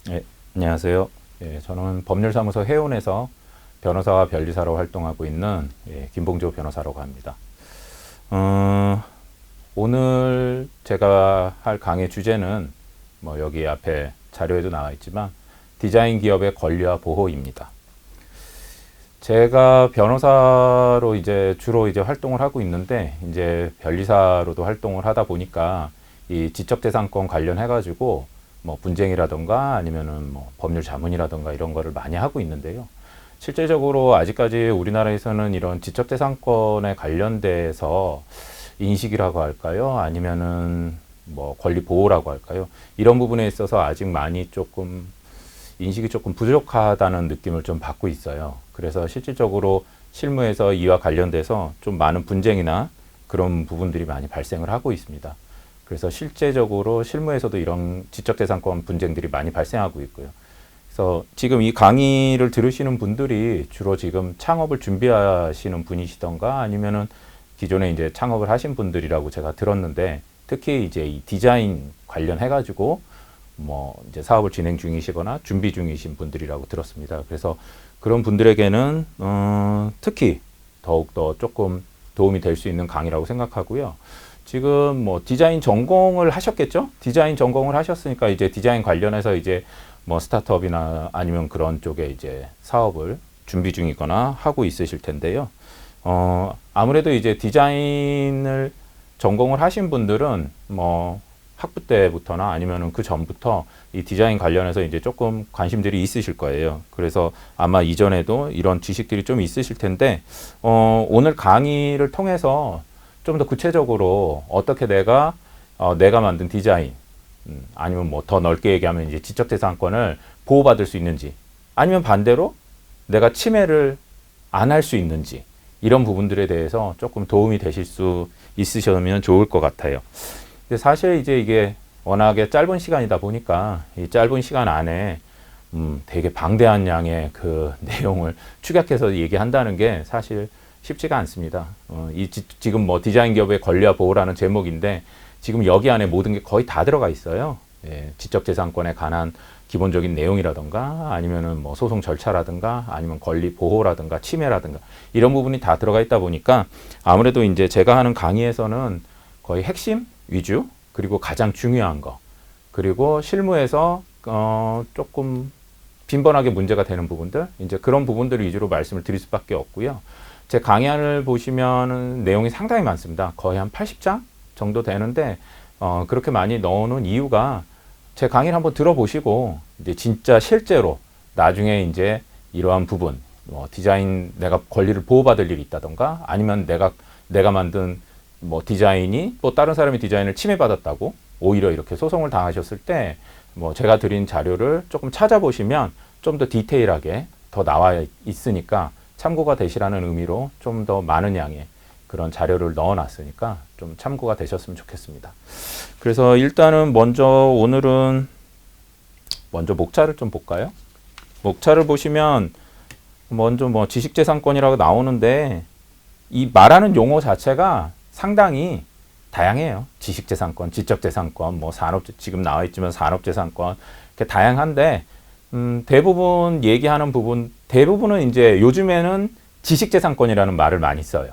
네, 안녕하세요. 저는 법률사무소 해운에서 변호사와 변리사로 활동하고 있는 김봉조 변호사라고 합니다. 오늘 제가 할 강의 주제는 여기 앞에 자료에도 나와 있지만 디자인 기업의 권리와 보호입니다. 제가 변호사로 주로 활동을 하고 있는데 변리사로도 활동을 하다 보니까 이 지적재산권 관련해가지고 분쟁이라던가 아니면은 법률 자문이라던가 이런 거를 많이 하고 있는데요. 실제적으로 아직까지 우리나라에서는 이런 지적재산권에 관련돼서 인식이라고 할까요? 아니면은 권리 보호라고 할까요? 이런 부분에 있어서 아직 많이 인식이 조금 부족하다는 느낌을 좀 받고 있어요. 그래서 실질적으로 실무에서 이와 관련돼서 좀 많은 분쟁이나 그런 부분들이 많이 발생을 하고 있습니다. 그래서 실제적으로 실무에서도 이런 지적재산권 분쟁들이 많이 발생하고 있고요. 그래서 지금 이 강의를 들으시는 분들이 주로 지금 창업을 준비하시는 분이시던가 아니면은 기존에 창업을 하신 분들이라고 제가 들었는데, 특히 이 디자인 관련해가지고 사업을 진행 중이시거나 준비 중이신 분들이라고 들었습니다. 그래서 그런 분들에게는 특히 더욱더 조금 도움이 될 수 있는 강의라고 생각하고요. 지금 디자인 전공을 하셨겠죠? 디자인 전공을 하셨으니까 디자인 관련해서 스타트업이나 아니면 그런 쪽에 사업을 준비 중이거나 하고 있으실 텐데요. 아무래도 디자인을 전공을 하신 분들은 학부 때부터나 아니면은 그 전부터 이 디자인 관련해서 조금 관심들이 있으실 거예요. 그래서 아마 이전에도 이런 지식들이 좀 있으실 텐데, 오늘 강의를 통해서 좀 더 구체적으로 어떻게 내가 만든 디자인, 아니면 더 넓게 얘기하면 지적재산권을 보호받을 수 있는지, 아니면 반대로 내가 침해를 안 할 수 있는지, 이런 부분들에 대해서 조금 도움이 되실 수 있으시면 좋을 것 같아요. 근데 사실 이게 워낙에 짧은 시간이다 보니까 이 짧은 시간 안에 되게 방대한 양의 그 내용을 축약해서 얘기한다는 게 사실 쉽지가 않습니다. 지금 디자인 기업의 권리와 보호라는 제목인데 지금 여기 안에 모든 게 거의 다 들어가 있어요. 지적재산권에 관한 기본적인 내용이라든가 아니면은 소송 절차라든가 아니면 권리 보호라든가 침해라든가 이런 부분이 다 들어가 있다 보니까 아무래도 제가 하는 강의에서는 거의 핵심 위주, 그리고 가장 중요한 거, 그리고 실무에서 조금 빈번하게 문제가 되는 부분들, 그런 부분들 위주로 말씀을 드릴 수밖에 없고요. 제 강의안을 보시면 내용이 상당히 많습니다. 거의 한 80장 정도 되는데 그렇게 많이 넣어놓은 이유가, 제 강의를 한번 들어보시고 진짜 실제로 나중에 이러한 부분, 디자인 내가 권리를 보호받을 일이 있다던가 아니면 내가 만든 디자인이 또 다른 사람의 디자인을 침해받았다고 오히려 이렇게 소송을 당하셨을 때 제가 드린 자료를 조금 찾아보시면 좀 더 디테일하게 더 나와 있으니까 참고가 되시라는 의미로 좀 더 많은 양의 그런 자료를 넣어놨으니까 좀 참고가 되셨으면 좋겠습니다. 그래서 일단은 오늘은 먼저 목차를 좀 볼까요? 목차를 보시면 먼저 지식재산권이라고 나오는데, 이 말하는 용어 자체가 상당히 다양해요. 지식재산권, 지적재산권, 지금 나와 있지만 산업재산권, 이렇게 다양한데, 대부분 얘기하는 대부분은 요즘에는 지식재산권이라는 말을 많이 써요.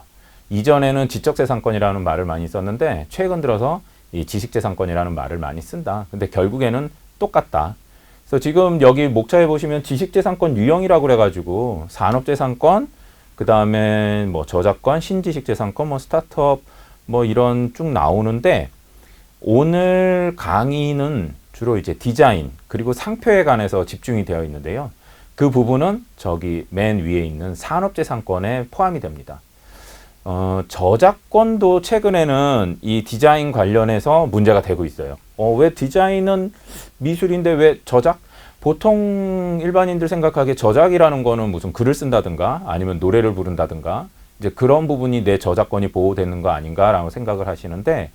이전에는 지적재산권이라는 말을 많이 썼는데, 최근 들어서 이 지식재산권이라는 말을 많이 쓴다. 근데 결국에는 똑같다. 그래서 지금 여기 목차에 보시면 지식재산권 유형이라고 그래가지고, 산업재산권, 그 다음에 저작권, 신지식재산권, 스타트업, 이런 쭉 나오는데, 오늘 강의는 주로 디자인, 그리고 상표에 관해서 집중이 되어 있는데요. 그 부분은 저기 맨 위에 있는 산업재산권에 포함이 됩니다. 저작권도 최근에는 이 디자인 관련해서 문제가 되고 있어요. 왜 디자인은 미술인데 왜 보통 일반인들 생각하기에 저작이라는 거는 무슨 글을 쓴다든가 아니면 노래를 부른다든가 그런 부분이 내 저작권이 보호되는 거 아닌가라고 생각을 하시는데,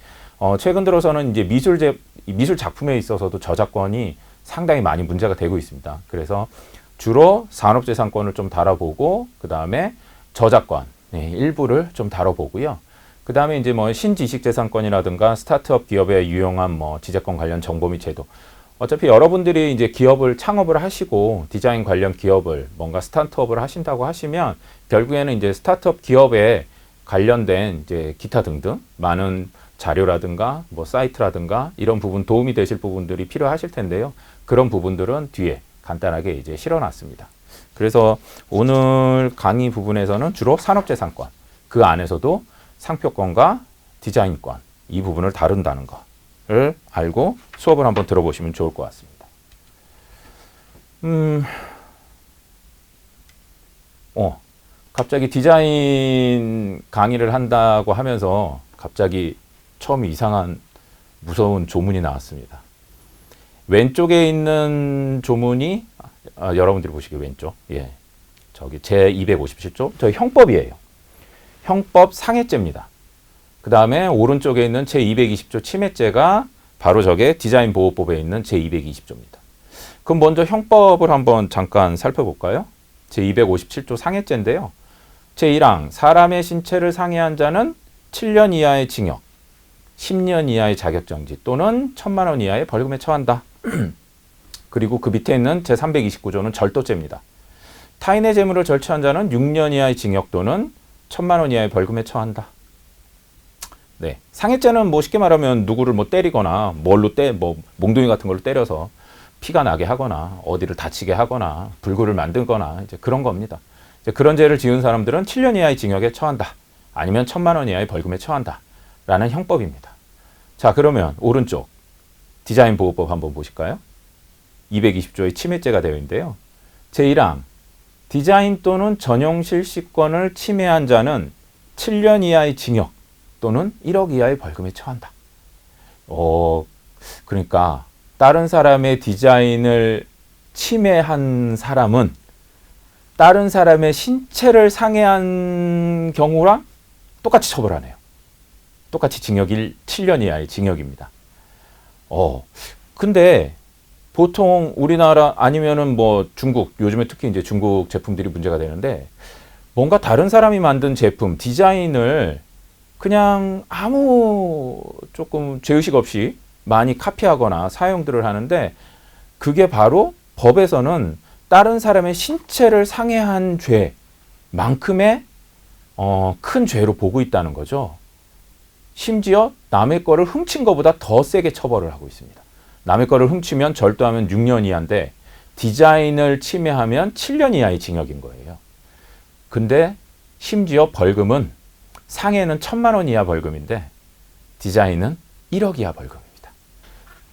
최근 들어서는 미술 작품에 있어서도 저작권이 상당히 많이 문제가 되고 있습니다. 그래서 주로 산업재산권을 좀 다뤄보고, 그 다음에 저작권 일부를 좀 다뤄보고요. 그 다음에 신지식재산권이라든가 스타트업 기업에 유용한 지적권 관련 정보 및 제도, 어차피 여러분들이 이제 기업을 창업을 하시고 디자인 관련 기업을 뭔가 스타트업을 하신다고 하시면 결국에는 이제 스타트업 기업에 관련된 이제 기타 등등 많은 자료라든가 뭐 사이트라든가 이런 부분 도움이 되실 부분들이 필요하실 텐데요. 그런 부분들은 뒤에 간단하게 이제 실어놨습니다. 그래서 오늘 강의 부분에서는 주로 산업재산권, 그 안에서도 상표권과 디자인권 이 부분을 다룬다는 거를 알고 수업을 한번 들어보시면 좋을 것 같습니다. 갑자기 디자인 강의를 한다고 하면서 갑자기 처음 이상한 무서운 조문이 나왔습니다. 왼쪽에 있는 조문이 여러분들이 보시기 왼쪽, 예, 저기 제 257조, 저희 형법이에요. 형법 상해죄입니다. 그 다음에 오른쪽에 있는 제 220조 침해죄가 바로 저게 디자인 보호법에 있는 제 220조입니다. 그럼 먼저 형법을 한번 잠깐 살펴볼까요? 제 257조 상해죄인데요. 제1항 사람의 신체를 상해한 자는 7년 이하의 징역, 10년 이하의 자격정지 또는 1,000만 원 이하의 벌금에 처한다. 그리고 그 밑에 있는 제329조는 절도죄입니다. 타인의 재물을 절취한 자는 6년 이하의 징역 또는 1,000만 원 이하의 벌금에 처한다. 네, 상해죄는 뭐 쉽게 말하면 누구를 뭐 때리거나 뭐 몽둥이 같은 걸로 때려서 피가 나게 하거나 어디를 다치게 하거나 불구를 만들거나 이제 그런 겁니다. 이제 그런 죄를 지은 사람들은 7년 이하의 징역에 처한다. 아니면 1,000만 원 이하의 벌금에 처한다. 라는 형법입니다. 자, 그러면 오른쪽 디자인 보호법 한번 보실까요? 220조의 침해죄가 되어 있는데요. 제1항 디자인 또는 전용 실시권을 침해한 자는 7년 이하의 징역 또는 1억 이하의 벌금에 처한다. 그러니까 다른 사람의 디자인을 침해한 사람은 다른 사람의 신체를 상해한 경우랑 똑같이 처벌하네요. 똑같이 징역 7년 이하의 징역입니다. 근데 보통 우리나라 아니면은 뭐 중국, 요즘에 특히 이제 중국 제품들이 문제가 되는데 뭔가 다른 사람이 만든 제품, 디자인을 그냥 아무 조금 죄의식 없이 많이 카피하거나 사용들을 하는데 그게 바로 법에서는 다른 사람의 신체를 상해한 죄만큼의 큰 죄로 보고 있다는 거죠. 심지어 남의 거를 훔친 것보다 더 세게 처벌을 하고 있습니다. 남의 거를 훔치면 절도하면 6년 이하인데 디자인을 침해하면 7년 이하의 징역인 거예요. 근데 심지어 벌금은 상해는 1,000만 원 이하 벌금인데 디자인은 1억 이하 벌금입니다.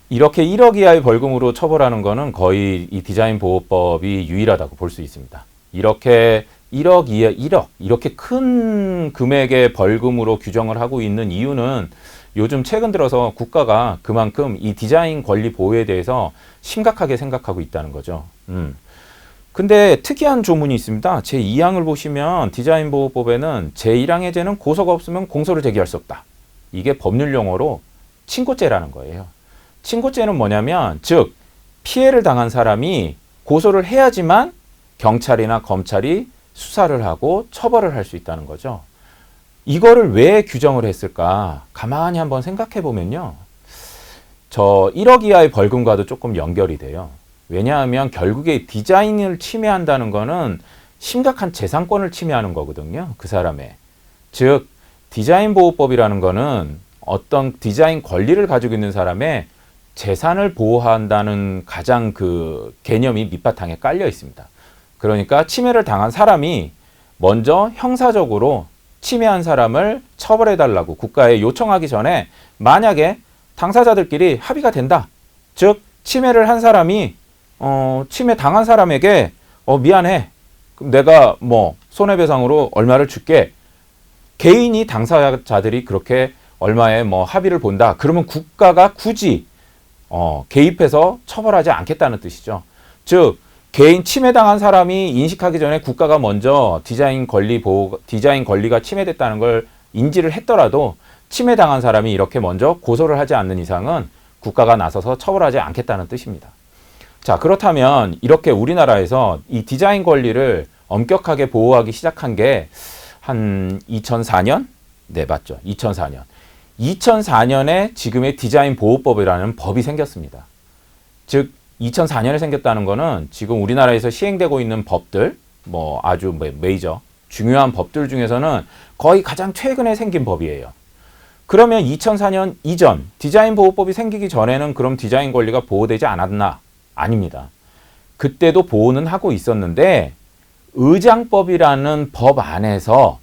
이렇게 1억 이하의 벌금으로 처벌하는 거는 거의 이 디자인 보호법이 유일하다고 볼 수 있습니다. 이렇게 1억 이하 1억 이렇게 큰 금액의 벌금으로 규정을 하고 있는 이유는 요즘 최근 들어서 국가가 그만큼 이 디자인 권리 보호에 대해서 심각하게 생각하고 있다는 거죠. 근데 특이한 조문이 있습니다. 제2항을 보시면 디자인 보호법에는 제1항의 죄는 고소가 없으면 공소를 제기할 수 없다. 이게 법률 용어로 친고죄라는 거예요. 친고죄는 뭐냐면 즉 피해를 당한 사람이 고소를 해야지만 경찰이나 검찰이 수사를 하고 처벌을 할 수 있다는 거죠. 이거를 왜 규정을 했을까? 가만히 한번 생각해 보면요. 저 1억 이하의 벌금과도 조금 연결이 돼요. 왜냐하면 결국에 디자인을 침해한다는 거는 심각한 재산권을 침해하는 거거든요. 그 사람의. 즉 디자인 보호법이라는 거는 어떤 디자인 권리를 가지고 있는 사람의 재산을 보호한다는 가장 그 개념이 밑바탕에 깔려 있습니다. 그러니까 침해를 당한 사람이 먼저 형사적으로 침해한 사람을 처벌해달라고 국가에 요청하기 전에 만약에 당사자들끼리 합의가 된다. 즉 침해를 한 사람이 침해 당한 사람에게 미안해. 그럼 내가 뭐 손해배상으로 얼마를 줄게. 개인이 당사자들이 그렇게 얼마에 뭐 합의를 본다. 그러면 국가가 굳이 개입해서 처벌하지 않겠다는 뜻이죠. 즉 개인 침해당한 사람이 인식하기 전에 국가가 먼저 디자인 권리가 침해됐다는 걸 인지를 했더라도 침해당한 사람이 이렇게 먼저 고소를 하지 않는 이상은 국가가 나서서 처벌하지 않겠다는 뜻입니다. 자, 그렇다면 이렇게 우리나라에서 이 디자인 권리를 엄격하게 보호하기 시작한 게 한 2004년? 네, 맞죠. 2004년. 2004년에 지금의 디자인 보호법이라는 법이 생겼습니다. 즉 2004년에 생겼다는 거는 지금 우리나라에서 시행되고 있는 법들, 뭐 아주 메이저 중요한 법들 중에서는 거의 가장 최근에 생긴 법이에요. 그러면 2004년 이전 디자인 보호법이 생기기 전에는 그럼 디자인 권리가 보호되지 않았나? 아닙니다. 그때도 보호는 하고 있었는데 의장법이라는 법 안에서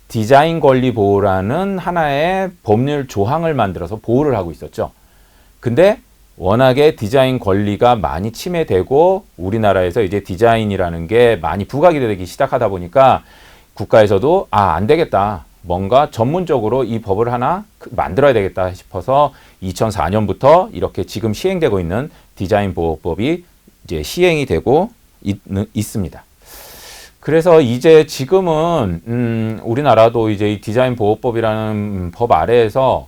디자인 권리 보호라는 하나의 법률 조항을 만들어서 보호를 하고 있었죠. 근데 워낙에 디자인 권리가 많이 침해되고 우리나라에서 이제 디자인이라는 게 많이 부각이 되기 시작하다 보니까 국가에서도 안 되겠다. 뭔가 전문적으로 이 법을 하나 만들어야 되겠다 싶어서 2004년부터 이렇게 지금 시행되고 있는 디자인 보호법이 이제 시행이 되고 있습니다. 그래서 이제 지금은 우리나라도 이제 이 디자인 보호법이라는 법 아래에서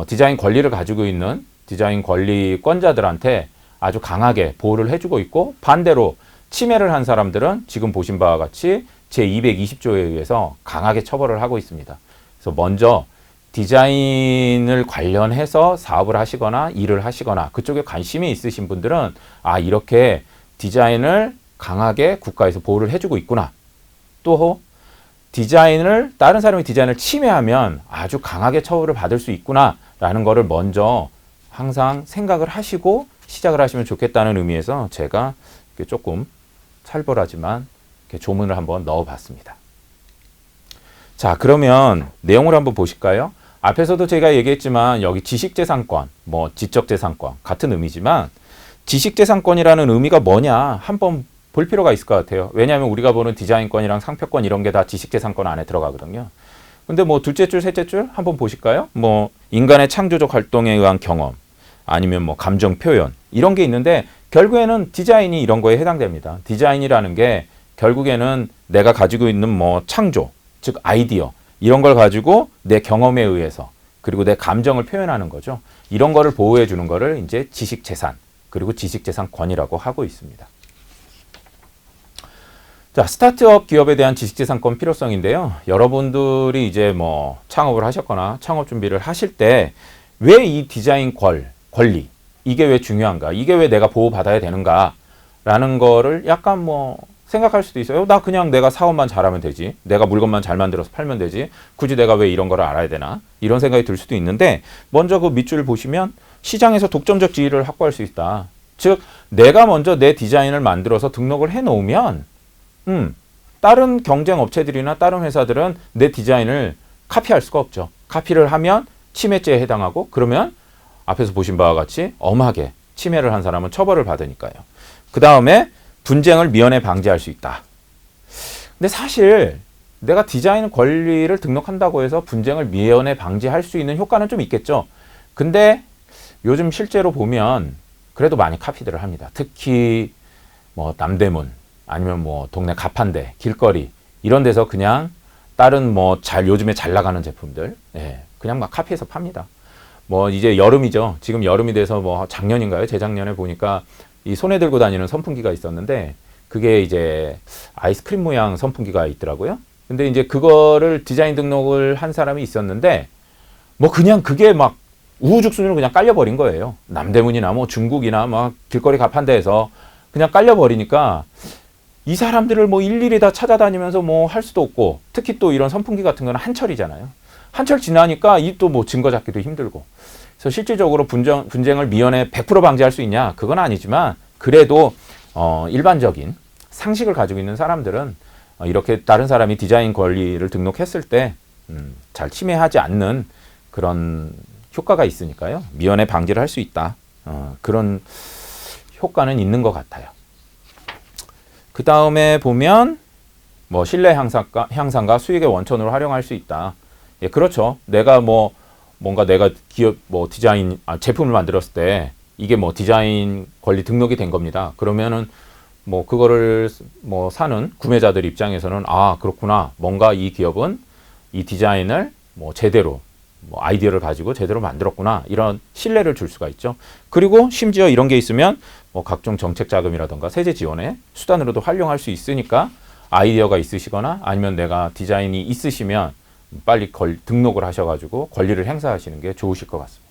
디자인 권리를 가지고 있는 디자인 권리권자들한테 아주 강하게 보호를 해주고 있고 반대로 침해를 한 사람들은 지금 보신 바와 같이 제220조에 의해서 강하게 처벌을 하고 있습니다. 그래서 먼저 디자인을 관련해서 사업을 하시거나 일을 하시거나 그쪽에 관심이 있으신 분들은 이렇게 디자인을 강하게 국가에서 보호를 해주고 있구나. 또 다른 사람이 디자인을 침해하면 아주 강하게 처벌을 받을 수 있구나 라는 거를 먼저 항상 생각을 하시고 시작을 하시면 좋겠다는 의미에서 제가 조금 살벌하지만 이렇게 조문을 한번 넣어봤습니다. 자, 그러면 내용을 한번 보실까요? 앞에서도 제가 얘기했지만 여기 지식재산권, 뭐 지적재산권 같은 의미지만 지식재산권이라는 의미가 뭐냐 한번 볼 필요가 있을 것 같아요. 왜냐하면 우리가 보는 디자인권이랑 상표권 이런 게 다 지식재산권 안에 들어가거든요. 근데 뭐 둘째 줄, 셋째 줄 한번 보실까요? 뭐 인간의 창조적 활동에 의한 경험, 아니면 뭐 감정 표현 이런 게 있는데 결국에는 디자인이 이런 거에 해당됩니다. 디자인이라는 게 결국에는 내가 가지고 있는 뭐 창조, 즉 아이디어 이런 걸 가지고 내 경험에 의해서 그리고 내 감정을 표현하는 거죠. 이런 거를 보호해 주는 거를 이제 지식재산 그리고 지식재산권이라고 하고 있습니다. 자, 스타트업 기업에 대한 지식재산권 필요성인데요. 여러분들이 이제 뭐 창업을 하셨거나 창업 준비를 하실 때 왜 이 디자인 권리 이게 왜 중요한가? 이게 왜 내가 보호받아야 되는가? 라는 거를 약간 뭐 생각할 수도 있어요. 나 그냥 내가 사업만 잘하면 되지. 내가 물건만 잘 만들어서 팔면 되지. 굳이 내가 왜 이런 거를 알아야 되나? 이런 생각이 들 수도 있는데 먼저 그 밑줄을 보시면 시장에서 독점적 지위를 확보할 수 있다. 즉 내가 먼저 내 디자인을 만들어서 등록을 해 놓으면 다른 경쟁 업체들이나 다른 회사들은 내 디자인을 카피할 수가 없죠. 카피를 하면 침해죄에 해당하고 그러면 앞에서 보신 바와 같이 엄하게 침해를 한 사람은 처벌을 받으니까요. 그 다음에 분쟁을 미연에 방지할 수 있다. 근데 사실 내가 디자인 권리를 등록한다고 해서 분쟁을 미연에 방지할 수 있는 효과는 좀 있겠죠. 근데 요즘 실제로 보면 그래도 많이 카피들을 합니다. 특히 뭐 남대문 아니면 뭐 동네 가판대, 길거리 이런 데서 그냥 다른 뭐 요즘에 잘 나가는 제품들 그냥 막 카피해서 팝니다. 뭐 이제 여름이죠. 지금 여름이 돼서 뭐 작년인가요? 재작년에 보니까 이 손에 들고 다니는 선풍기가 있었는데 그게 이제 아이스크림 모양 선풍기가 있더라고요. 근데 이제 그거를 디자인 등록을 한 사람이 있었는데 뭐 그냥 그게 막 우후죽순으로 그냥 깔려버린 거예요. 남대문이나 뭐 중국이나 막 길거리 가판대에서 그냥 깔려버리니까 이 사람들을 뭐 일일이 다 찾아다니면서 뭐 할 수도 없고 특히 또 이런 선풍기 같은 거는 한철이잖아요. 한철 지나니까 이 또 뭐 증거 잡기도 힘들고 그래서 실질적으로 분쟁을 미연에 100% 방지할 수 있냐? 그건 아니지만 그래도 일반적인 상식을 가지고 있는 사람들은 이렇게 다른 사람이 디자인 권리를 등록했을 때 잘 침해하지 않는 그런 효과가 있으니까요. 미연에 방지를 할 수 있다. 그런 효과는 있는 것 같아요. 그 다음에 보면 뭐 신뢰 향상과 수익의 원천으로 활용할 수 있다. 예, 그렇죠. 내가 뭔가 내가 기업 디자인 제품을 만들었을 때 이게 뭐 디자인 권리 등록이 된 겁니다. 그러면은 뭐 그거를 뭐 사는 구매자들 입장에서는 그렇구나. 뭔가 이 기업은 이 디자인을 뭐 제대로 뭐 아이디어를 가지고 제대로 만들었구나. 이런 신뢰를 줄 수가 있죠. 그리고 심지어 이런 게 있으면 뭐 각종 정책 자금이라든가 세제 지원의 수단으로도 활용할 수 있으니까 아이디어가 있으시거나 아니면 내가 디자인이 있으시면 빨리 등록을 하셔가지고 권리를 행사하시는 게 좋으실 것 같습니다.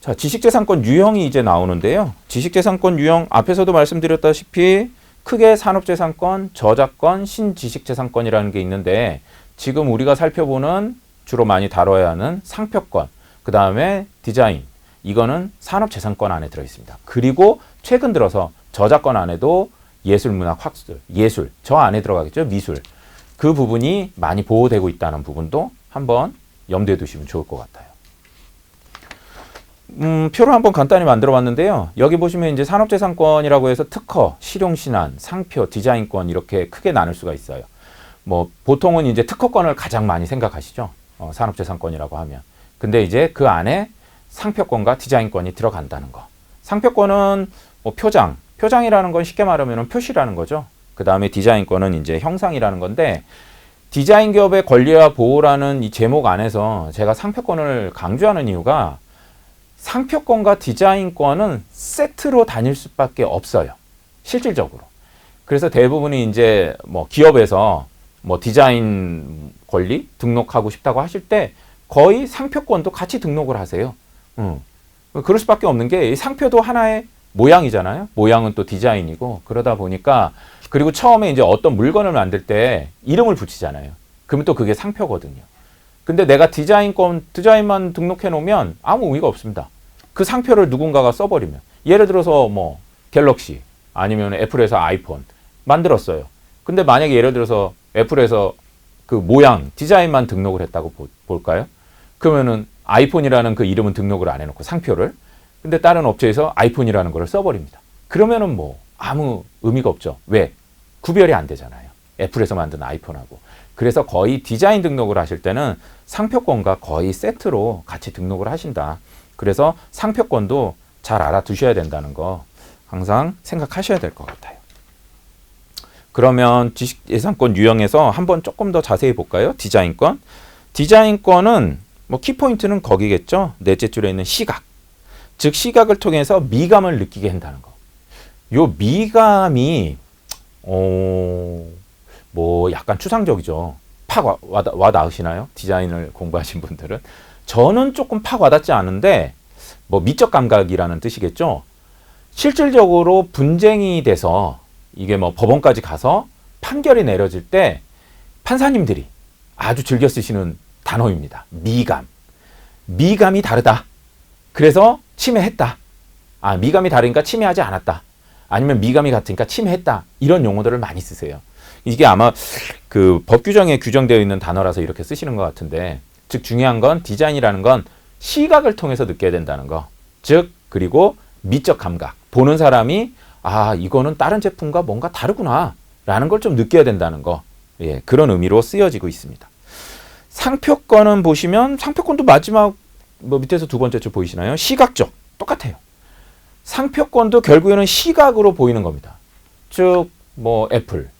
자, 지식재산권 유형이 이제 나오는데요. 지식재산권 유형 앞에서도 말씀드렸다시피 크게 산업재산권, 저작권, 신지식재산권이라는 게 있는데 지금 우리가 살펴보는 주로 많이 다뤄야 하는 상표권, 그 다음에 디자인, 이거는 산업재산권 안에 들어있습니다. 그리고 최근 들어서 저작권 안에도 예술문학 학술, 예술, 저 안에 들어가겠죠. 미술. 그 부분이 많이 보호되고 있다는 부분도 한번 염두에 두시면 좋을 것 같아요. 표를 한번 간단히 만들어 봤는데요. 여기 보시면 이제 산업재산권이라고 해서 특허, 실용신안, 상표, 디자인권 이렇게 크게 나눌 수가 있어요. 뭐 보통은 이제 특허권을 가장 많이 생각하시죠. 산업재산권이라고 하면. 근데 이제 그 안에 상표권과 디자인권이 들어간다는 거. 상표권은 뭐 표장이라는 건 쉽게 말하면 표시라는 거죠. 그 다음에 디자인권은 이제 형상이라는 건데 디자인 기업의 권리와 보호라는 이 제목 안에서 제가 상표권을 강조하는 이유가 상표권과 디자인권은 세트로 다닐 수밖에 없어요. 실질적으로. 그래서 대부분이 이제 뭐 기업에서 뭐 디자인 권리 등록하고 싶다고 하실 때 거의 상표권도 같이 등록을 하세요. 그럴 수밖에 없는 게 이 상표도 하나의 모양이잖아요. 모양은 또 디자인이고 그러다 보니까 그리고 처음에 이제 어떤 물건을 만들 때 이름을 붙이잖아요. 그러면 또 그게 상표거든요. 근데 내가 디자인만 등록해 놓으면 아무 의미가 없습니다. 그 상표를 누군가가 써버리면 예를 들어서 뭐 갤럭시 아니면 애플에서 아이폰 만들었어요. 근데 만약에 예를 들어서 애플에서 그 모양 디자인만 등록을 했다고 볼까요? 그러면은 아이폰이라는 그 이름은 등록을 안 해놓고 상표를 근데 다른 업체에서 아이폰이라는 걸 써버립니다. 그러면은 뭐 아무 의미가 없죠. 왜? 구별이 안 되잖아요. 애플에서 만든 아이폰하고. 그래서 거의 디자인 등록을 하실 때는 상표권과 거의 세트로 같이 등록을 하신다. 그래서 상표권도 잘 알아두셔야 된다는 거 항상 생각하셔야 될 것 같아요. 그러면 지식재산권 유형에서 한번 조금 더 자세히 볼까요? 디자인권. 디자인권은 뭐 키포인트는 거기겠죠. 넷째 줄에 있는 시각. 즉 시각을 통해서 미감을 느끼게 한다는 거. 요 미감이 뭐 약간 추상적이죠. 팍 와닿으시나요? 디자인을 공부하신 분들은. 저는 조금 팍 와닿지 않은데 뭐 미적 감각이라는 뜻이겠죠. 실질적으로 분쟁이 돼서 이게 뭐 법원까지 가서 판결이 내려질 때 판사님들이 아주 즐겨 쓰시는 단어입니다. 미감. 미감이 다르다. 그래서 침해했다. 미감이 다르니까 침해하지 않았다. 아니면 미감이 같으니까 침해했다. 이런 용어들을 많이 쓰세요. 이게 아마 그 법 규정에 규정되어 있는 단어라서 이렇게 쓰시는 것 같은데 즉 중요한 건 디자인이라는 건 시각을 통해서 느껴야 된다는 거. 즉 그리고 미적 감각. 보는 사람이 이거는 다른 제품과 뭔가 다르구나 라는 걸 좀 느껴야 된다는 거. 예, 그런 의미로 쓰여지고 있습니다. 상표권은 보시면 상표권도 마지막 뭐 밑에서 두 번째 줄 보이시나요? 시각적. 똑같아요. 상표권도 결국에는 시각으로 보이는 겁니다. 즉 뭐 애플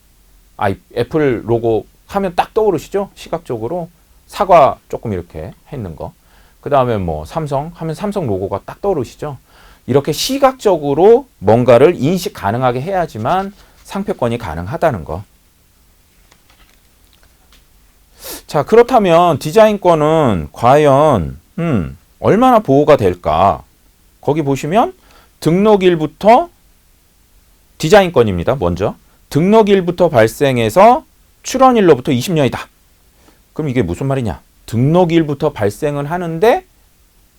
로고 하면 딱 떠오르시죠? 시각적으로 사과 조금 이렇게 했는 거. 그 다음에 뭐 삼성 하면 삼성 로고가 딱 떠오르시죠? 이렇게 시각적으로 뭔가를 인식 가능하게 해야지만 상표권이 가능하다는 거. 자, 그렇다면 디자인권은 과연 얼마나 보호가 될까? 거기 보시면 등록일부터 디자인권입니다. 먼저 등록일부터 발생해서 출원일로부터 20년이다. 그럼 이게 무슨 말이냐? 등록일부터 발생은 하는데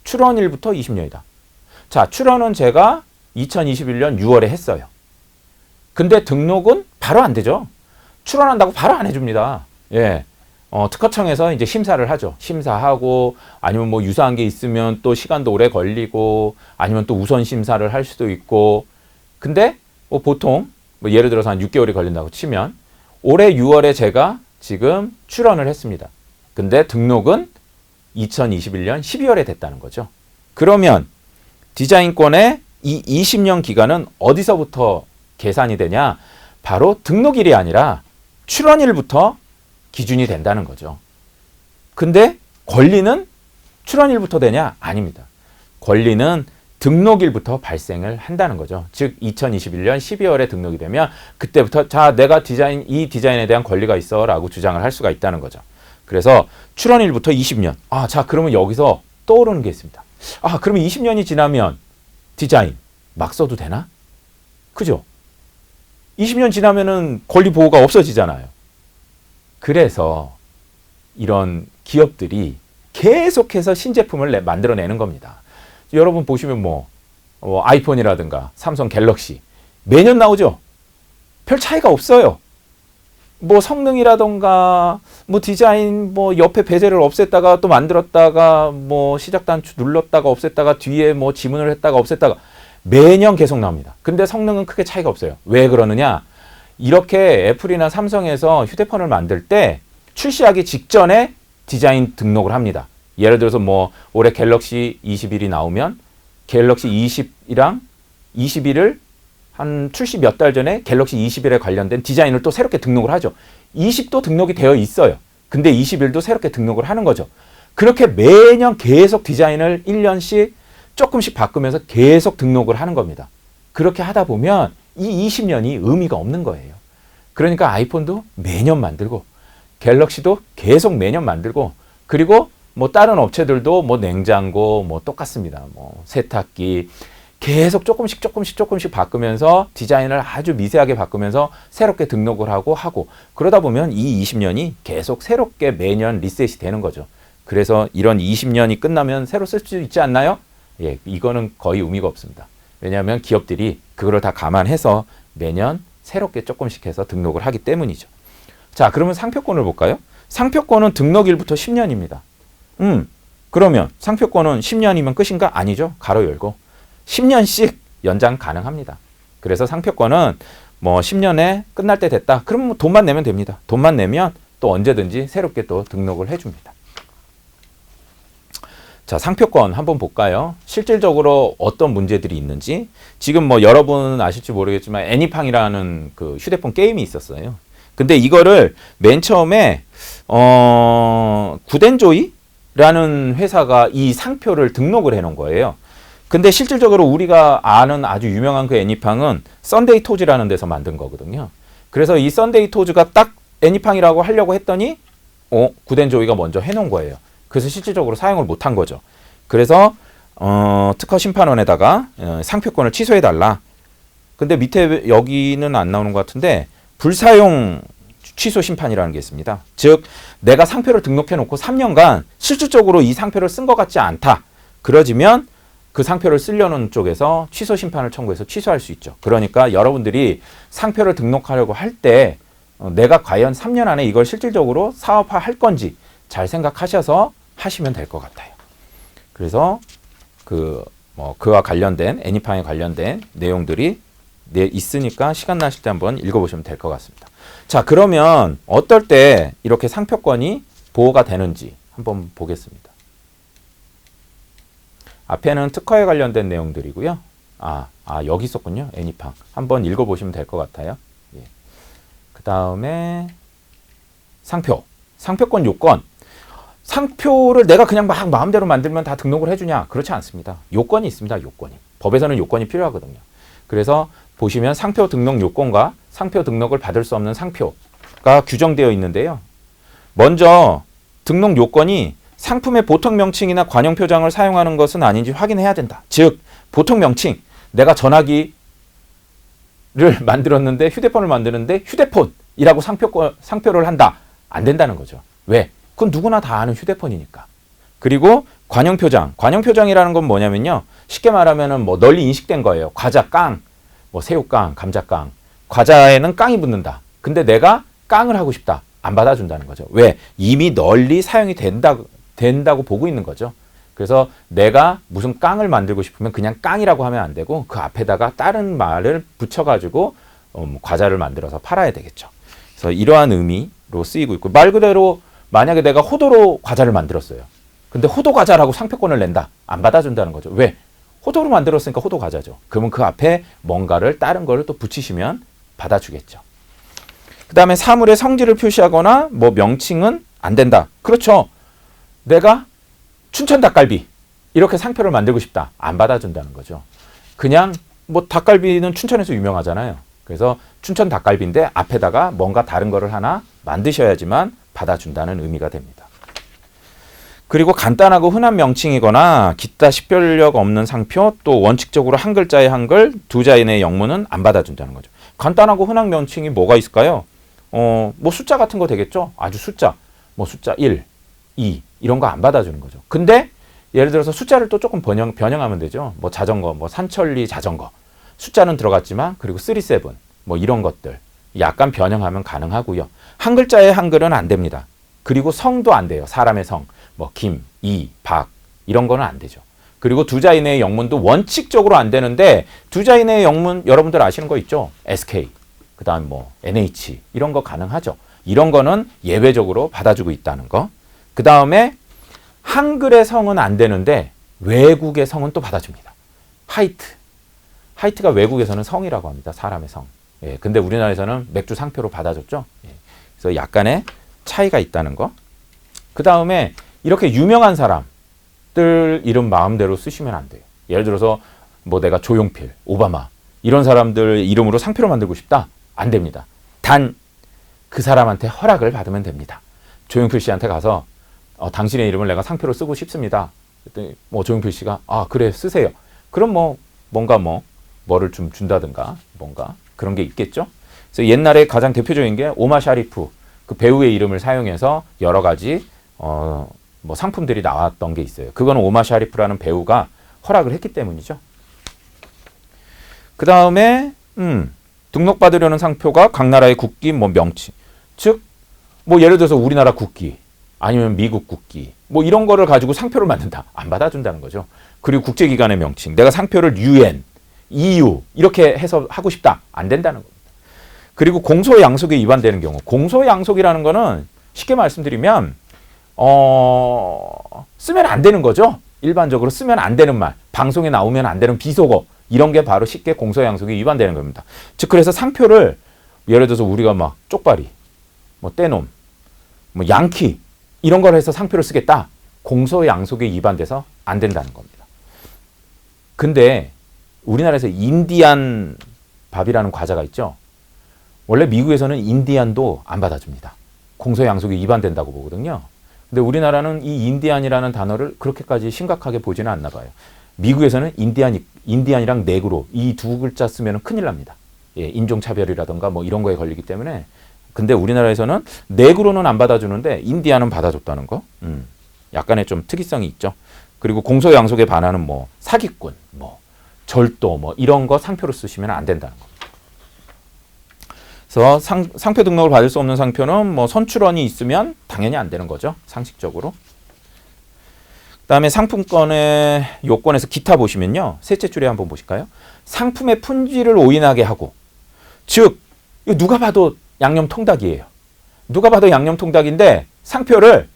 출원일부터 20년이다. 자, 출원은 제가 2021년 6월에 했어요. 근데 등록은 바로 안 되죠. 출원한다고 바로 안 해줍니다. 예. 특허청에서 이제 심사를 하죠. 심사하고 아니면 뭐 유사한 게 있으면 또 시간도 오래 걸리고 아니면 또 우선 심사를 할 수도 있고. 근데 뭐 보통 뭐 예를 들어서 한 6개월이 걸린다고 치면 올해 6월에 제가 지금 출원을 했습니다. 근데 등록은 2021년 12월에 됐다는 거죠. 그러면 디자인권의 이 20년 기간은 어디서부터 계산이 되냐? 바로 등록일이 아니라 출원일부터 기준이 된다는 거죠. 근데 권리는 출원일부터 되냐? 아닙니다. 권리는 등록일부터 발생을 한다는 거죠. 즉 2021년 12월에 등록이 되면 그때부터 자 내가 이 디자인에 대한 권리가 있어 라고 주장을 할 수가 있다는 거죠. 그래서 출원일부터 20년. 자 그러면 여기서 떠오르는 게 있습니다. 아, 그러면 20년이 지나면 디자인 막 써도 되나? 그죠? 20년 지나면은 권리 보호가 없어지잖아요. 그래서 이런 기업들이 계속해서 신제품을 만들어내는 겁니다. 여러분 보시면 아이폰이라든가 삼성 갤럭시 매년 나오죠. 별 차이가 없어요. 성능이라던가 디자인 옆에 베젤을 없앴다가 또 만들었다가 시작 단추 눌렀다가 없앴다가 뒤에 지문을 했다가 없앴다가 매년 계속 나옵니다. 근데 성능은 크게 차이가 없어요. 왜 그러느냐? 이렇게 애플이나 삼성에서 휴대폰을 만들 때 출시하기 직전에 디자인 등록을 합니다. 예를 들어서 올해 갤럭시 21이 나오면 갤럭시 20이랑 21을 한 출시 몇 달 전에 갤럭시 21에 관련된 디자인을 또 새롭게 등록을 하죠. 20도 등록이 되어 있어요. 근데 21도 새롭게 등록을 하는 거죠. 그렇게 매년 계속 디자인을 1년씩 조금씩 바꾸면서 계속 등록을 하는 겁니다. 그렇게 하다 보면 이 20년이 의미가 없는 거예요. 그러니까 아이폰도 매년 만들고 갤럭시도 계속 매년 만들고 그리고 다른 업체들도 냉장고 똑같습니다. 세탁기 계속 조금씩 바꾸면서 디자인을 아주 미세하게 바꾸면서 새롭게 등록을 하고 그러다 보면 이 20년이 계속 새롭게 매년 리셋이 되는 거죠. 그래서 이런 20년이 끝나면 새로 쓸 수 있지 않나요? 예, 이거는 거의 의미가 없습니다. 왜냐하면 기업들이 그거를 다 감안해서 매년 새롭게 조금씩 해서 등록을 하기 때문이죠. 자, 그러면 상표권을 볼까요? 상표권은 등록일부터 10년입니다. 그러면 상표권은 10년이면 끝인가? 아니죠. 가로 열고 10년씩 연장 가능합니다. 그래서 상표권은 10년에 끝날 때 됐다. 그러면 돈만 내면 됩니다. 돈만 내면 또 언제든지 새롭게 또 등록을 해줍니다. 자, 상표권 한번 볼까요? 실질적으로 어떤 문제들이 있는지. 지금 여러분 아실지 모르겠지만 애니팡이라는 그 휴대폰 게임이 있었어요. 근데 이거를 맨 처음에 굿앤조이라는 회사가 이 상표를 등록을 해놓은 거예요. 근데 실질적으로 우리가 아는 아주 유명한 그 애니팡은 썬데이 토즈라는 데서 만든 거거든요. 그래서 이 썬데이 토즈가 딱 애니팡이라고 하려고 했더니 굿앤조이가 먼저 해놓은 거예요. 그래서 실질적으로 사용을 못한 거죠. 그래서 특허 심판원에다가 상표권을 취소해달라. 근데 밑에 여기는 안 나오는 것 같은데 불사용 취소 심판이라는 게 있습니다. 즉 내가 상표를 등록해놓고 3년간 실질적으로 이 상표를 쓴 것 같지 않다. 그러지면 그 상표를 쓰려는 쪽에서 취소 심판을 청구해서 취소할 수 있죠. 그러니까 여러분들이 상표를 등록하려고 할 때 내가 과연 3년 안에 이걸 실질적으로 사업화할 건지 잘 생각하셔서 하시면 될 것 같아요. 그래서 그와 관련된 애니팡에 관련된 내용들이 있으니까 시간 나실 때 한번 읽어보시면 될 것 같습니다. 자, 그러면 어떨 때 이렇게 상표권이 보호가 되는지 한번 보겠습니다. 앞에는 특허에 관련된 내용들이고요. 여기 있었군요. 애니팡. 한번 읽어보시면 될 것 같아요. 예. 그 다음에 상표권 요건. 상표를 내가 그냥 막 마음대로 만들면 다 등록을 해주냐? 그렇지 않습니다. 요건이 있습니다. 요건이. 법에서는 요건이 필요하거든요. 그래서 보시면 상표 등록 요건과 상표 등록을 받을 수 없는 상표가 규정되어 있는데요. 먼저 등록 요건이 상품의 보통 명칭이나 관용 표장을 사용하는 것은 아닌지 확인해야 된다. 즉 보통 명칭, 내가 전화기를 만들었는데 휴대폰을 만드는데 휴대폰이라고 상표를 한다. 안 된다는 거죠. 왜? 그건 누구나 다 아는 휴대폰이니까. 그리고 관용 표장. 관용 표장이라는 건 뭐냐면요. 쉽게 말하면은 널리 인식된 거예요. 과자 깡, 새우깡, 감자깡. 과자에는 깡이 붙는다. 근데 내가 깡을 하고 싶다. 안 받아준다는 거죠. 왜? 이미 널리 사용이 된다고 보고 있는 거죠. 그래서 내가 무슨 깡을 만들고 싶으면 그냥 깡이라고 하면 안 되고 그 앞에다가 다른 말을 붙여가지고 과자를 만들어서 팔아야 되겠죠. 그래서 이러한 의미로 쓰이고 있고 말 그대로 만약에 내가 호도로 과자를 만들었어요. 근데 호도 과자라고 상표권을 낸다. 안 받아준다는 거죠. 왜? 호도로 만들었으니까 호도 과자죠. 그러면 그 앞에 뭔가를 다른 거를 또 붙이시면 받아주겠죠. 그 다음에 사물의 성질을 표시하거나 명칭은 안 된다. 그렇죠. 내가 춘천 닭갈비 이렇게 상표를 만들고 싶다. 안 받아준다는 거죠. 그냥 닭갈비는 춘천에서 유명하잖아요. 그래서 춘천 닭갈비인데 앞에다가 뭔가 다른 거를 하나 만드셔야지만 받아준다는 의미가 됩니다. 그리고 간단하고 흔한 명칭이거나 기타 식별력 없는 상표, 또 원칙적으로 한 글자의 한글, 두 자의 내 영문은 안 받아준다는 거죠. 간단하고 흔한 명칭이 뭐가 있을까요? 뭐 숫자 같은 거 되겠죠? 아주 숫자. 뭐 숫자 1, 2 이런 거 안 받아주는 거죠. 근데 예를 들어서 숫자를 또 조금 변형하면 되죠. 뭐 자전거, 뭐 산천리 자전거. 숫자는 들어갔지만 그리고 3, 7 뭐 이런 것들 약간 변형하면 가능하고요. 한 글자의 한글은 안 됩니다. 그리고 성도 안 돼요. 사람의 성. 뭐 김, 이, 박 이런 거는 안 되죠. 그리고 두 자 이내의 영문도 원칙적으로 안 되는데 두 자 이내의 영문 여러분들 아시는 거 있죠? SK, 그 다음 뭐 NH 이런 거 가능하죠. 이런 거는 예외적으로 받아주고 있다는 거. 그 다음에 한글의 성은 안 되는데 외국의 성은 또 받아줍니다. 하이트. 하이트가 외국에서는 성이라고 합니다. 사람의 성. 예, 근데 우리나라에서는 맥주 상표로 받아줬죠. 예, 그래서 약간의 차이가 있다는 거. 그 다음에 이렇게 유명한 사람들 이름 마음대로 쓰시면 안 돼요. 예를 들어서 뭐 내가 조용필, 오바마 이런 사람들 이름으로 상표를 만들고 싶다. 안 됩니다. 단 그 사람한테 허락을 받으면 됩니다. 조용필 씨한테 가서 당신의 이름을 내가 상표로 쓰고 싶습니다. 그랬더니 뭐 조용필 씨가 그래 쓰세요. 그럼 뭐 뭔가 뭐를 좀 준다든가 뭔가 그런 게 있겠죠. 그래서 옛날에 가장 대표적인 게 오마 샤리프 그 배우의 이름을 사용해서 여러 가지 뭐 상품들이 나왔던 게 있어요. 그거는 오마 샤리프라는 배우가 허락을 했기 때문이죠. 그 다음에 등록받으려는 상표가 각 나라의 국기 뭐 명칭, 즉 뭐 예를 들어서 우리나라 국기 아니면 미국 국기 뭐 이런 거를 가지고 상표를 만든다. 안 받아준다는 거죠. 그리고 국제기관의 명칭, 내가 상표를 UN, EU 이렇게 해서 하고 싶다. 안 된다는 겁니다. 그리고 공소양속에 위반되는 경우, 공소양속이라는 거는 쉽게 말씀드리면 쓰면 안 되는 거죠. 일반적으로 쓰면 안 되는 말, 방송에 나오면 안 되는 비속어 이런 게 바로 쉽게 공소양속에 위반되는 겁니다. 즉 그래서 상표를 예를 들어서 우리가 막 쪽발이, 뭐 떼놈, 뭐 양키 이런 걸 해서 상표를 쓰겠다. 공소양속에 위반돼서 안 된다는 겁니다. 근데 우리나라에서 인디안 밥이라는 과자가 있죠. 원래 미국에서는 인디안도 안 받아줍니다. 공소양속에 위반된다고 보거든요. 근데 우리나라는 이 인디안이라는 단어를 그렇게까지 심각하게 보지는 않나 봐요. 미국에서는 인디안이랑 네그로 이 두 글자 쓰면 큰일 납니다. 예, 인종차별이라든가 뭐 이런 거에 걸리기 때문에. 근데 우리나라에서는 네그로는 안 받아주는데 인디안은 받아줬다는 거. 약간의 좀 특이성이 있죠. 그리고 공소양속에 반하는 뭐 사기꾼, 뭐 절도 뭐 이런 거 상표로 쓰시면 안 된다는 겁니다. 그래서 상표 등록을 받을 수 없는 상표는 뭐 선출원이 있으면 당연히 안 되는 거죠. 상식적으로. 그다음에 상품권의 요건에서 기타 보시면요. 셋째 줄에 한번 보실까요? 상품의 품질을 오인하게 하고, 즉 이거 누가 봐도 양념 통닭이에요. 누가 봐도 양념 통닭인데 상표를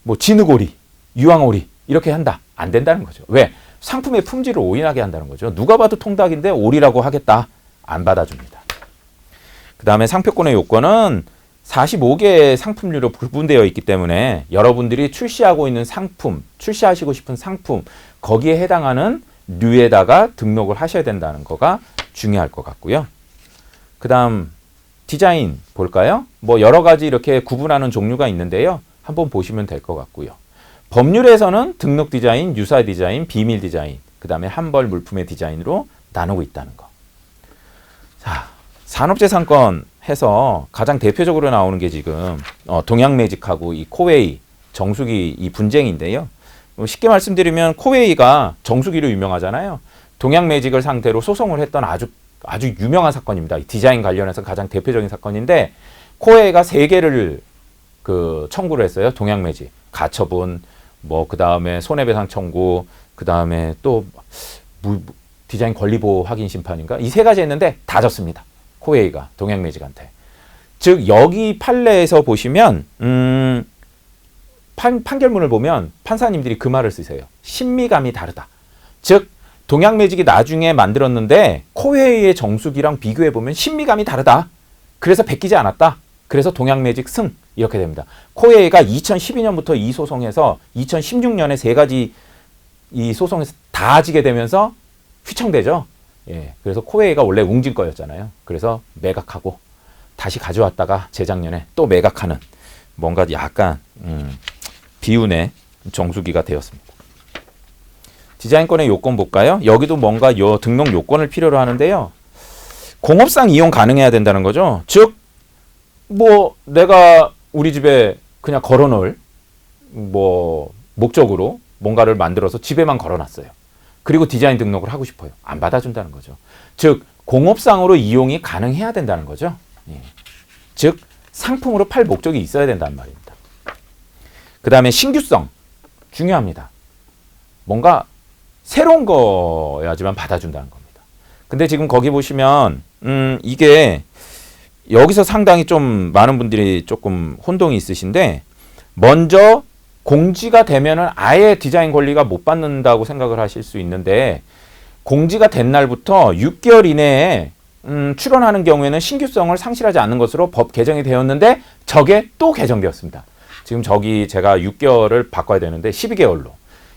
뭐 진흙오리, 유황오리 이렇게 한다. 안 된다는 거죠. 왜? 상품의 품질을 오인하게 한다는 거죠. 누가 봐도 통닭인데 오리라고 하겠다. 안 받아줍니다. 그 다음에 상표권의 요건은 45개의 상품류로 구분되어 있기 때문에 여러분들이 출시하고 있는 상품, 출시하시고 싶은 상품 거기에 해당하는 류에다가 등록을 하셔야 된다는 거가 중요할 것 같고요. 그 다음 디자인 볼까요? 뭐 여러 가지 이렇게 구분하는 종류가 있는데요. 한번 보시면 될 것 같고요. 법률에서는 등록 디자인, 유사 디자인, 비밀 디자인, 그 다음에 한벌 물품의 디자인으로 나누고 있다는 거. 자, 산업재산권 해서 가장 대표적으로 나오는 게 지금 동양매직하고 이 코웨이, 정수기 이 분쟁인데요. 쉽게 말씀드리면 코웨이가 정수기로 유명하잖아요. 동양매직을 상대로 소송을 했던 아주 유명한 사건입니다. 디자인 관련해서 가장 대표적인 사건인데 코웨이가 3개를 청구를 했어요. 동양매직, 가처분, 뭐 그 다음에 손해배상 청구, 그 다음에 또 디자인 권리보호 확인 심판인가 이 3가지 했는데 다 졌습니다. 코웨이가 동양매직한테. 즉 여기 판례에서 보시면 판결문을 보면 판사님들이 그 말을 쓰세요. 신미감이 다르다. 즉 동양매직이 나중에 만들었는데 코웨이의 정수기랑 비교해보면 신미감이 다르다. 그래서 베끼지 않았다. 그래서 동양매직 승 이렇게 됩니다. 코웨이가 2012년부터 이 소송에서 2016년에 3가지 이 소송에서 다 지게 되면서 휘청되죠. 예, 그래서 코웨이가 원래 웅진 거였잖아요. 그래서 매각하고 다시 가져왔다가 재작년에 또 매각하는 뭔가 약간 비운의 정수기가 되었습니다. 디자인권의 요건 볼까요? 여기도 뭔가 등록 요건을 필요로 하는데요. 공업상 이용 가능해야 된다는 거죠. 즉, 뭐 내가 우리 집에 그냥 걸어놓을 뭐 목적으로 뭔가를 만들어서 집에만 걸어놨어요. 그리고 디자인 등록을 하고 싶어요. 안 받아준다는 거죠. 즉, 공업상으로 이용이 가능해야 된다는 거죠. 예. 즉, 상품으로 팔 목적이 있어야 된다는 말입니다. 그 다음에 신규성. 중요합니다. 뭔가 새로운 거야지만 받아준다는 겁니다. 근데 지금 거기 보시면 이게 여기서 상당히 좀 많은 분들이 조금 혼동이 있으신데, 먼저 공지가 되면은 아예 디자인 권리가 못 받는다고 생각을 하실 수 있는데, 공지가 된 날부터 6개월 이내에 출원하는 경우에는 신규성을 상실하지 않는 것으로 법 개정이 되었는데, 저게 또 개정되었습니다. 지금 저기 제가 6개월을 바꿔야 되는데 12개월로.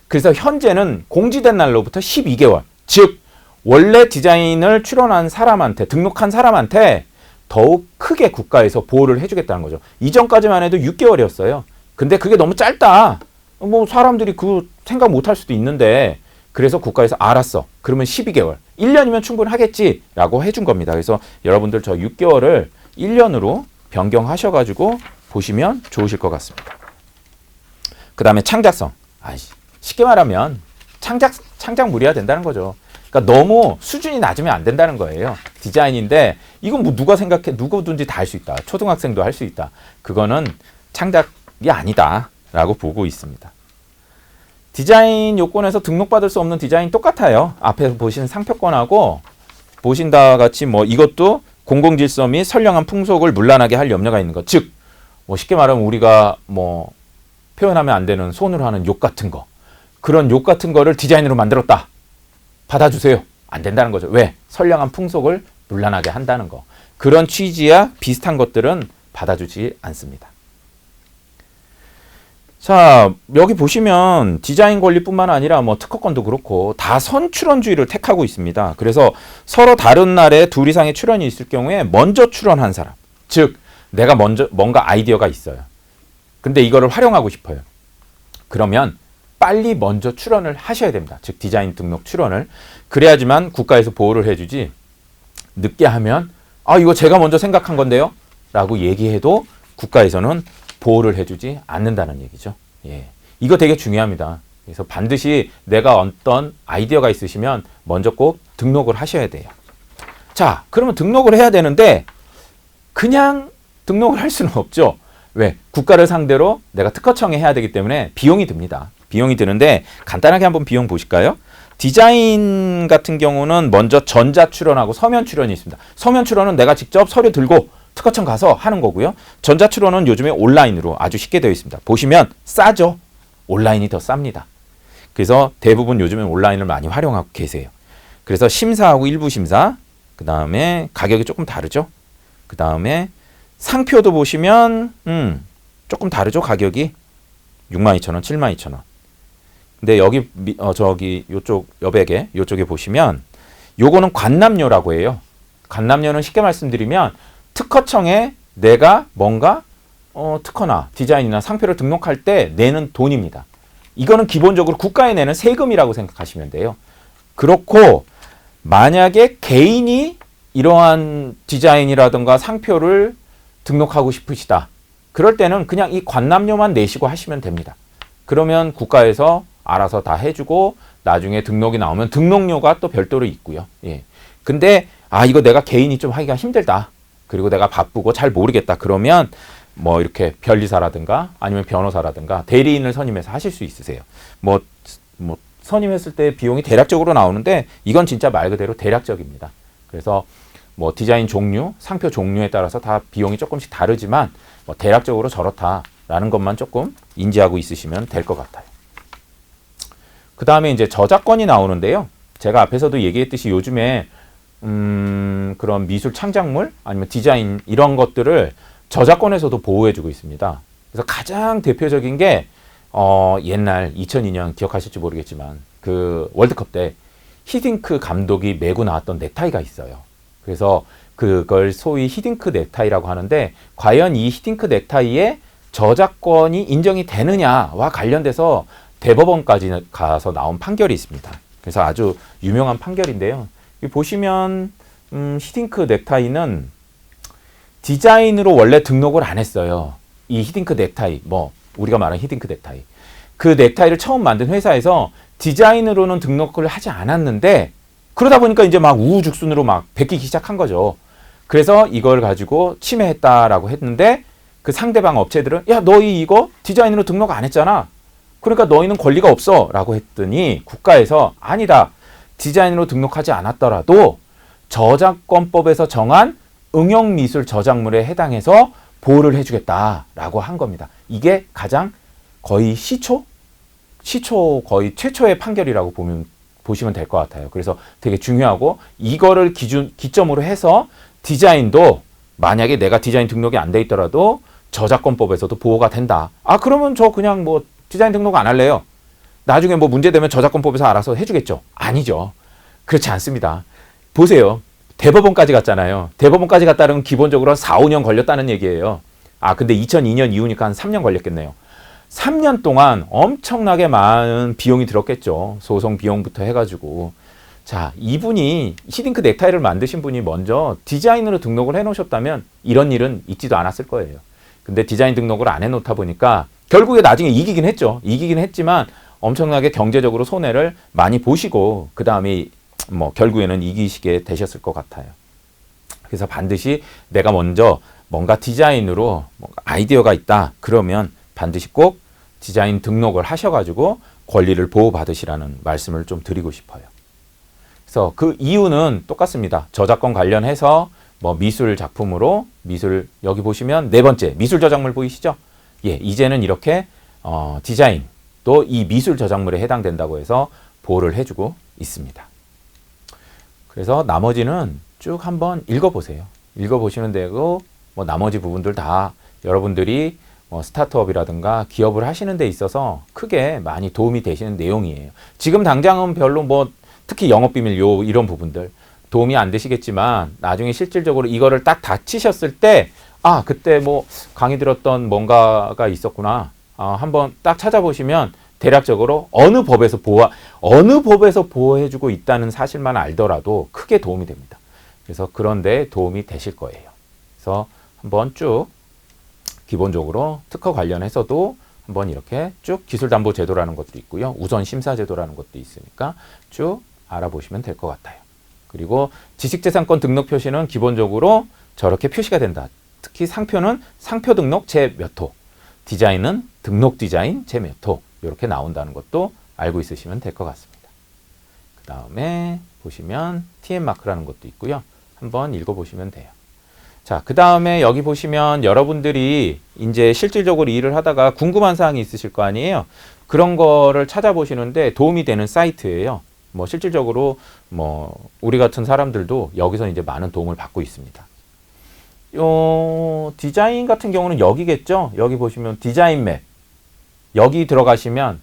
그래서 현재는 공지된 날로부터 12개월. 즉, 원래 디자인을 출원한 사람한테, 등록한 사람한테 더욱 크게 국가에서 보호를 해주겠다는 거죠. 이전까지만 해도 6개월이었어요. 근데 그게 너무 짧다. 뭐 사람들이 그 생각 못 할 수도 있는데, 그래서 국가에서 알았어. 그러면 12개월. 1년이면 충분하겠지라고 해준 겁니다. 그래서 여러분들 저 6개월을 1년으로 변경하셔가지고 보시면 좋으실 것 같습니다. 그 다음에 창작성. 쉽게 말하면 창작물이어야 된다는 거죠. 그러니까 너무 수준이 낮으면 안 된다는 거예요. 디자인인데 이건 뭐 누가 생각해, 누구든지 다 할 수 있다. 초등학생도 할 수 있다. 그거는 창작이 아니다라고 보고 있습니다. 디자인 요건에서 등록받을 수 없는 디자인 똑같아요. 앞에서 보신 상표권하고 보신 바와 같이 뭐 이것도 공공질서 및 선량한 풍속을 문란하게 할 염려가 있는 것. 즉, 뭐 쉽게 말하면 우리가 뭐 표현하면 안 되는 손으로 하는 욕 같은 거, 그런 욕 같은 거를 디자인으로 만들었다. 받아주세요. 안 된다는 거죠. 왜? 선량한 풍속을 문란하게 한다는 거. 그런 취지야 비슷한 것들은 받아주지 않습니다. 자, 여기 보시면 디자인 권리뿐만 아니라 뭐 특허권도 그렇고 다 선출원주의를 택하고 있습니다. 그래서 서로 다른 날에 둘 이상의 출원이 있을 경우에 먼저 출원한 사람, 즉 내가 먼저 뭔가 아이디어가 있어요. 근데 이거를 활용하고 싶어요. 그러면 빨리 먼저 출원을 하셔야 됩니다. 즉 디자인 등록 출원을. 그래야지만 국가에서 보호를 해주지, 늦게 하면 이거 제가 먼저 생각한 건데요 라고 얘기해도 국가에서는 보호를 해주지 않는다는 얘기죠. 예. 이거 되게 중요합니다. 그래서 반드시 내가 어떤 아이디어가 있으시면 먼저 꼭 등록을 하셔야 돼요. 자, 그러면 등록을 해야 되는데 그냥 등록을 할 수는 없죠. 왜? 국가를 상대로 내가 특허청에 해야 되기 때문에 비용이 듭니다. 비용이 드는데 간단하게 한번 비용 보실까요? 디자인 같은 경우는 먼저 전자 출원하고 서면 출원이 있습니다. 서면 출원은 내가 직접 서류 들고 특허청 가서 하는 거고요. 전자 출원은 요즘에 온라인으로 아주 쉽게 되어 있습니다. 보시면 싸죠. 온라인이 더 쌉니다. 그래서 대부분 요즘엔 온라인을 많이 활용하고 계세요. 그래서 심사하고 일부 심사, 그 다음에 가격이 조금 다르죠. 그 다음에 상표도 보시면 조금 다르죠. 가격이 62,000원, 72,000원. 근데 여기 저기 요쪽 여백에 요쪽에 보시면 요거는 관람료라고 해요. 관람료는 쉽게 말씀드리면 특허청에 내가 뭔가 특허나 디자인이나 상표를 등록할 때 내는 돈입니다. 이거는 기본적으로 국가에 내는 세금이라고 생각하시면 돼요. 그렇고 만약에 개인이 이러한 디자인이라든가 상표를 등록하고 싶으시다. 그럴 때는 그냥 이 관람료만 내시고 하시면 됩니다. 그러면 국가에서 알아서 다 해주고 나중에 등록이 나오면 등록료가 또 별도로 있고요. 예. 근데 이거 내가 개인이 좀 하기가 힘들다. 그리고 내가 바쁘고 잘 모르겠다. 그러면 뭐 이렇게 변리사라든가 아니면 변호사라든가 대리인을 선임해서 하실 수 있으세요. 뭐 선임했을 때 비용이 대략적으로 나오는데 이건 진짜 말 그대로 대략적입니다. 그래서 뭐 디자인 종류, 상표 종류에 따라서 다 비용이 조금씩 다르지만 뭐 대략적으로 저렇다라는 것만 조금 인지하고 있으시면 될 것 같아요. 그 다음에 이제 저작권이 나오는데요. 제가 앞에서도 얘기했듯이 요즘에 그런 미술 창작물 아니면 디자인 이런 것들을 저작권에서도 보호해주고 있습니다. 그래서 가장 대표적인 게 옛날 2002년 기억하실지 모르겠지만 그 월드컵 때 히딩크 감독이 메고 나왔던 넥타이가 있어요. 그래서 그걸 소위 히딩크 넥타이라고 하는데 과연 이 히딩크 넥타이에 저작권이 인정이 되느냐와 관련돼서 대법원까지 가서 나온 판결이 있습니다. 그래서 아주 유명한 판결인데요. 여기 보시면 히딩크 넥타이는 디자인으로 원래 등록을 안 했어요. 이 히딩크 넥타이, 뭐 우리가 말하는 히딩크 넥타이. 그 넥타이를 처음 만든 회사에서 디자인으로는 등록을 하지 않았는데 그러다 보니까 이제 막 우후죽순으로 막 베끼기 시작한 거죠. 그래서 이걸 가지고 침해했다라고 했는데 그 상대방 업체들은 야, 너희 이거 디자인으로 등록 안 했잖아. 그러니까 너희는 권리가 없어 라고 했더니 국가에서 아니다. 디자인으로 등록하지 않았더라도 저작권법에서 정한 응용미술 저작물에 해당해서 보호를 해주겠다라고 한 겁니다. 이게 가장 거의 시초 거의 최초의 판결이라고 보시면 될 것 같아요. 그래서 되게 중요하고 이거를 기점으로 해서 디자인도 만약에 내가 디자인 등록이 안 돼 있더라도 저작권법에서도 보호가 된다. 아, 그러면 저 그냥 뭐 디자인 등록 안 할래요. 나중에 뭐 문제되면 저작권법에서 알아서 해주겠죠. 아니죠. 그렇지 않습니다. 보세요. 대법원까지 갔잖아요. 대법원까지 갔다는 기본적으로 4, 5년 걸렸다는 얘기예요. 아, 근데 2002년 이후니까 한 3년 걸렸겠네요. 3년 동안 엄청나게 많은 비용이 들었겠죠. 소송 비용부터 해가지고. 자, 이분이 히딩크 넥타이를 만드신 분이 먼저 디자인으로 등록을 해놓으셨다면 이런 일은 있지도 않았을 거예요. 근데 디자인 등록을 안 해놓다 보니까 결국에 나중에 이기긴 했죠. 이기긴 했지만 엄청나게 경제적으로 손해를 많이 보시고 그 다음에 뭐 결국에는 이기시게 되셨을 것 같아요. 그래서 반드시 내가 먼저 뭔가 디자인으로 뭔가 아이디어가 있다. 그러면 반드시 꼭 디자인 등록을 하셔가지고 권리를 보호받으시라는 말씀을 좀 드리고 싶어요. 그래서 그 이유는 똑같습니다. 저작권 관련해서 뭐 미술 작품으로 미술 여기 보시면 네 번째 미술 저작물 보이시죠? 예, 이제는 이렇게 디자인 또 이 미술 저작물에 해당된다고 해서 보호를 해주고 있습니다. 그래서 나머지는 쭉 한번 읽어보세요. 읽어보시면 되고 뭐 나머지 부분들 다 여러분들이 스타트업이라든가 기업을 하시는 데 있어서 크게 많이 도움이 되시는 내용이에요. 지금 당장은 별로 뭐 특히 영업비밀 이런 부분들 도움이 안 되시겠지만 나중에 실질적으로 이거를 딱 다치셨을 때 아, 그때 뭐 강의 들었던 뭔가가 있었구나. 한번 딱 찾아보시면 대략적으로 어느 법에서 보호해주고 있다는 사실만 알더라도 크게 도움이 됩니다. 그래서 그런데 도움이 되실 거예요. 그래서 한번 쭉 기본적으로 특허 관련해서도 한번 이렇게 쭉 기술담보제도라는 것도 있고요. 우선심사제도라는 것도 있으니까 쭉 알아보시면 될 것 같아요. 그리고 지식재산권 등록 표시는 기본적으로 저렇게 표시가 된다. 특히 상표는 상표 등록 제 몇 호, 디자인은 등록 디자인 제 몇 호 이렇게 나온다는 것도 알고 있으시면 될 것 같습니다. 그 다음에 보시면 TM 마크라는 것도 있고요. 한번 읽어보시면 돼요. 자, 그 다음에 여기 보시면 여러분들이 이제 실질적으로 일을 하다가 궁금한 사항이 있으실 거 아니에요. 그런 거를 찾아보시는데 도움이 되는 사이트예요. 뭐 실질적으로 뭐 우리 같은 사람들도 여기서 이제 많은 도움을 받고 있습니다. 디자인 같은 경우는 여기겠죠. 여기 보시면 디자인 맵. 여기 들어가시면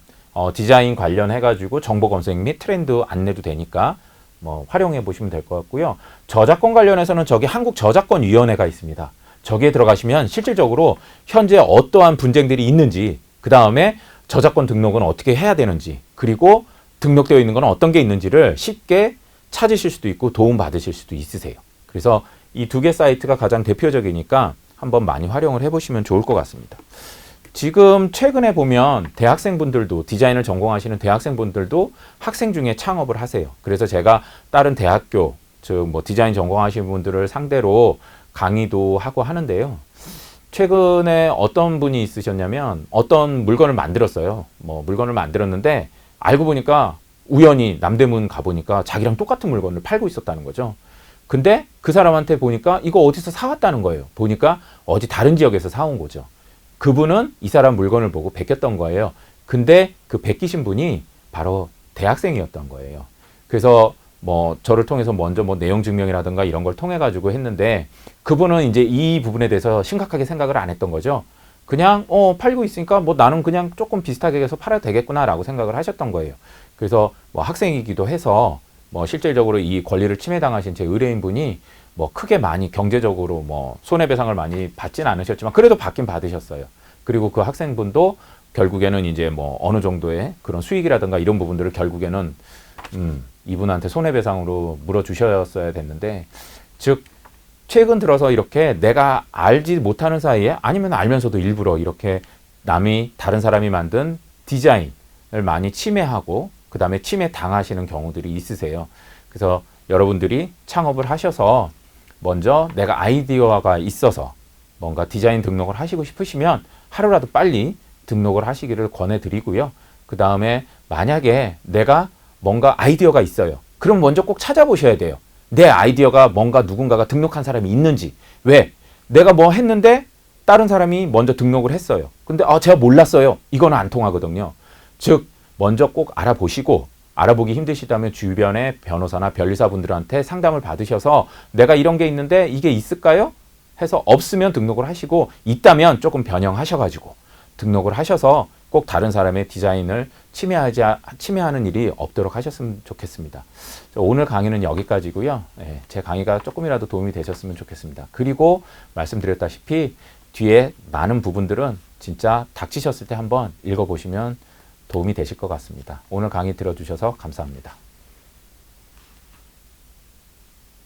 디자인 관련해가지고 정보 검색 및 트렌드 안내도 되니까 뭐 활용해 보시면 될 것 같고요. 저작권 관련해서는 저기 한국저작권위원회가 있습니다. 저기에 들어가시면 실질적으로 현재 어떠한 분쟁들이 있는지, 그 다음에 저작권 등록은 어떻게 해야 되는지, 그리고 등록되어 있는 건 어떤 게 있는지를 쉽게 찾으실 수도 있고 도움 받으실 수도 있으세요. 그래서 이 두 개 사이트가 가장 대표적이니까 한번 많이 활용을 해보시면 좋을 것 같습니다. 지금 최근에 보면 대학생분들도 디자인을 전공하시는 대학생분들도 학생 중에 창업을 하세요. 그래서 제가 다른 대학교 즉 뭐 디자인 전공하시는 분들을 상대로 강의도 하고 하는데요. 최근에 어떤 분이 있으셨냐면 어떤 물건을 만들었어요. 뭐 물건을 만들었는데 알고 보니까 우연히 남대문 가보니까 자기랑 똑같은 물건을 팔고 있었다는 거죠. 근데 그 사람한테 보니까 이거 어디서 사왔다는 거예요. 보니까 어디 다른 지역에서 사온 거죠. 그분은 이 사람 물건을 보고 베꼈던 거예요. 근데 그 베끼신 분이 바로 대학생이었던 거예요. 그래서 뭐 저를 통해서 먼저 뭐 내용 증명이라든가 이런 걸 통해 가지고 했는데 그분은 이제 이 부분에 대해서 심각하게 생각을 안 했던 거죠. 그냥 팔고 있으니까 뭐 나는 그냥 조금 비슷하게 해서 팔아도 되겠구나라고 생각을 하셨던 거예요. 그래서 뭐 학생이기도 해서 뭐 실질적으로 이 권리를 침해당하신 제 의뢰인분이 뭐 크게 많이 경제적으로 뭐 손해배상을 많이 받진 않으셨지만 그래도 받긴 받으셨어요. 그리고 그 학생분도 결국에는 이제 뭐 어느 정도의 그런 수익이라든가 이런 부분들을 결국에는 이분한테 손해배상으로 물어주셨어야 됐는데, 즉 최근 들어서 이렇게 내가 알지 못하는 사이에 아니면 알면서도 일부러 이렇게 남이 다른 사람이 만든 디자인을 많이 침해하고 그 다음에 침해 당하시는 경우들이 있으세요. 그래서 여러분들이 창업을 하셔서 먼저 내가 아이디어가 있어서 뭔가 디자인 등록을 하시고 싶으시면 하루라도 빨리 등록을 하시기를 권해드리고요. 그 다음에 만약에 내가 뭔가 아이디어가 있어요. 그럼 먼저 꼭 찾아보셔야 돼요. 내 아이디어가 뭔가 누군가가 등록한 사람이 있는지. 왜? 내가 뭐 했는데 다른 사람이 먼저 등록을 했어요. 근데 제가 몰랐어요. 이거는 안 통하거든요. 즉 먼저 꼭 알아보시고, 알아보기 힘드시다면 주변의 변호사나 변리사분들한테 상담을 받으셔서 내가 이런 게 있는데 이게 있을까요? 해서 없으면 등록을 하시고, 있다면 조금 변형하셔가지고 등록을 하셔서 꼭 다른 사람의 디자인을 침해하는 일이 없도록 하셨으면 좋겠습니다. 오늘 강의는 여기까지고요. 제 강의가 조금이라도 도움이 되셨으면 좋겠습니다. 그리고 말씀드렸다시피 뒤에 많은 부분들은 진짜 닥치셨을 때 한번 읽어보시면 도움이 되실 것 같습니다. 오늘 강의 들어주셔서 감사합니다.